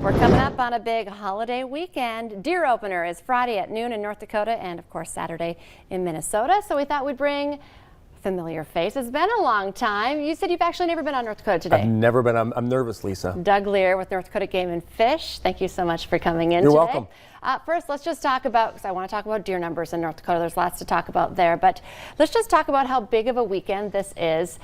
We're coming up on a big holiday weekend. Deer opener is Friday at noon in North Dakota and of course Saturday in Minnesota. So we thought we'd bring a familiar face. It's been a long time. You said you've actually never been on North Dakota today. I've never been. I'm nervous, Lisa. Doug Lear with North Dakota Game and Fish. Thank you so much for coming in You're today. welcome. First, let's just talk about, because I want to talk about deer numbers in North Dakota. There's lots to talk about there, but let's just talk about how big of a weekend this is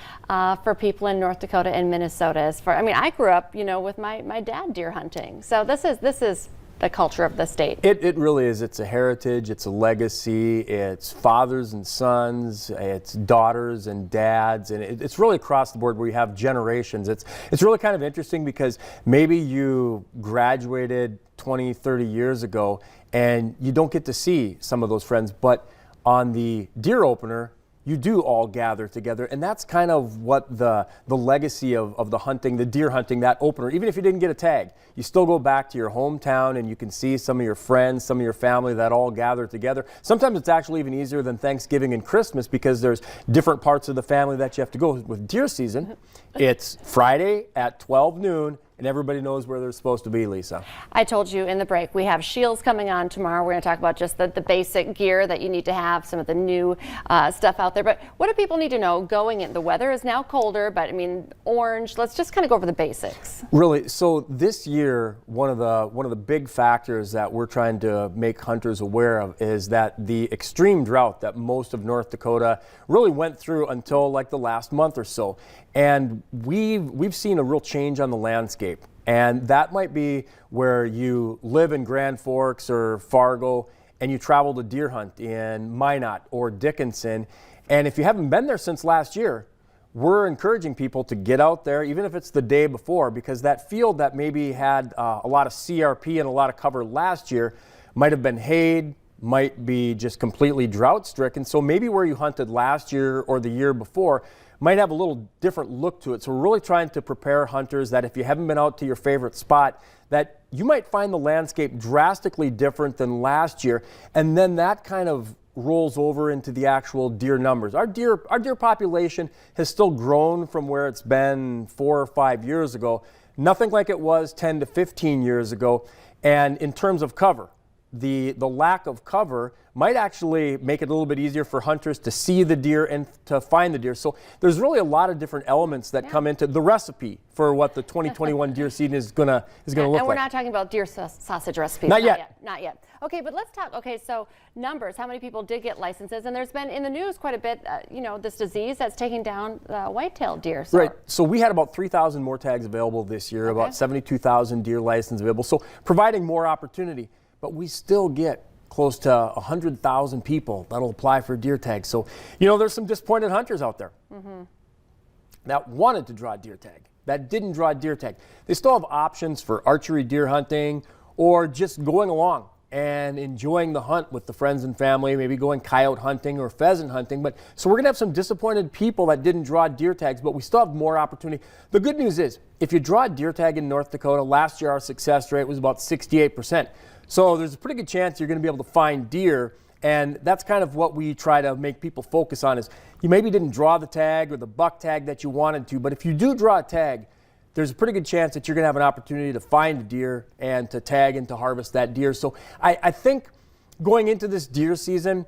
for people in North Dakota and Minnesota. I grew up, with my dad deer hunting. So this is the culture of the state. It really is. It's a heritage. It's a legacy. It's fathers and sons. It's daughters and dads, and it's really across the board where you have generations. It's really kind of interesting because maybe you graduated 20, 30 years ago and you don't get to see some of those friends, but on the deer opener, you do all gather together, and that's kind of what the legacy of the hunting, the deer hunting, that opener. Even if you didn't get a tag, you still go back to your hometown and you can see some of your friends, some of your family that all gather together. Sometimes it's actually even easier than Thanksgiving and Christmas because there's different parts of the family that you have to go. With deer season, it's Friday at 12 noon. And everybody knows where they're supposed to be, Lisa. I told you in the break, we have shields coming on tomorrow. We're going to talk about just the basic gear that you need to have, some of the new stuff out there. But what do people need to know going in? The weather is now colder, but orange. Let's just kind of go over the basics. Really, so this year, one of the big factors that we're trying to make hunters aware of is that the extreme drought that most of North Dakota really went through until like the last month or so. And we've seen a real change on the landscape. And that might be where you live in Grand Forks or Fargo and you travel to deer hunt in Minot or Dickinson. And if you haven't been there since last year, we're encouraging people to get out there, even if it's the day before, because that field that maybe had a lot of CRP and a lot of cover last year might have been hayed, might be just completely drought stricken. So maybe where you hunted last year or the year before might have a little different look to it. So we're really trying to prepare hunters that if you haven't been out to your favorite spot, that you might find the landscape drastically different than last year. And then that kind of rolls over into the actual deer numbers. Our deer population has still grown from where it's been 4 or 5 years ago. Nothing like it was 10 to 15 years ago. And in terms of cover, the lack of cover might actually make it a little bit easier for hunters to see the deer and to find the deer. So there's really a lot of different elements that come into the recipe for what the 2021 deer season is gonna look like. And we're not talking about deer sausage recipes. Not yet. Not yet. Okay, but let's talk. Okay, so numbers. How many people did get licenses? And there's been in the news quite a bit. This disease that's taking down white-tailed deer. So. Right. So we had about 3,000 more tags available this year. Okay. About 72,000 deer licenses available. So providing more opportunity. But we still get close to 100,000 people that'll apply for deer tags. So, there's some disappointed hunters out there that wanted to draw a deer tag, that didn't draw a deer tag. They still have options for archery deer hunting or just going along and enjoying the hunt with the friends and family, maybe going coyote hunting or pheasant hunting. But so we're going to have some disappointed people that didn't draw deer tags, but we still have more opportunity. The good news is, if you draw a deer tag in North Dakota, last year our success rate was about 68%. So there's a pretty good chance you're going to be able to find deer, and that's kind of what we try to make people focus on is you maybe didn't draw the tag or the buck tag that you wanted to, but if you do draw a tag, there's a pretty good chance that you're going to have an opportunity to find a deer and to tag and to harvest that deer. So I think going into this deer season,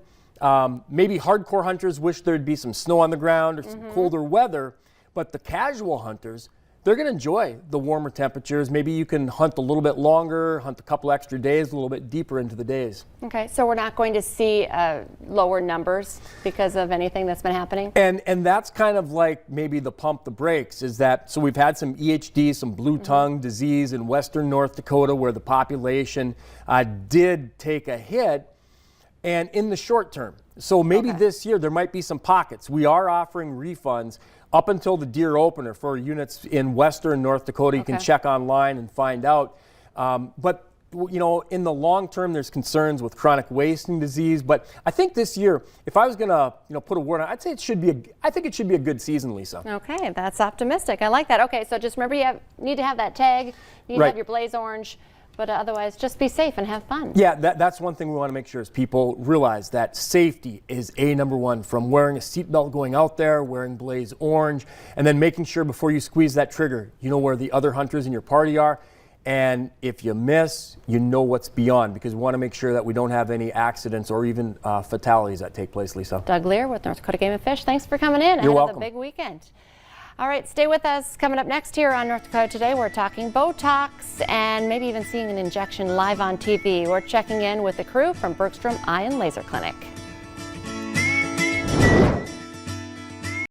maybe hardcore hunters wish there'd be some snow on the ground or some colder weather, but the casual hunters, they're going to enjoy the warmer temperatures. Maybe you can hunt a little bit longer, hunt a couple extra days, a little bit deeper into the days. Okay, so we're not going to see lower numbers because of anything that's been happening? And that's kind of like maybe the pump the brakes is that, so we've had some EHD, some blue tongue disease in western North Dakota where the population did take a hit, and in the short term. So maybe this year there might be some pockets. We are offering refunds up until the deer opener for units in western North Dakota. You can check online and find out. But in the long term, there's concerns with chronic wasting disease. But I think this year, if I was going to put a word on, I'd say I think it should be a good season, Lisa. Okay, that's optimistic. I like that. Okay, so just remember you need to have that tag. You need to have your blaze orange. But otherwise, just be safe and have fun. Yeah, that's one thing we want to make sure is people realize that safety is number one, from wearing a seatbelt going out there, wearing blaze orange, and then making sure before you squeeze that trigger, you know where the other hunters in your party are. And if you miss, you know what's beyond, because we want to make sure that we don't have any accidents or even fatalities that take place, Lisa. Doug Lear with North Dakota Game and Fish. Thanks for coming in. You're welcome. Ahead of the big weekend. All right, stay with us. Coming up next here on North Dakota Today, we're talking Botox and maybe even seeing an injection live on TV. We're checking in with the crew from Bergstrom Eye and Laser Clinic.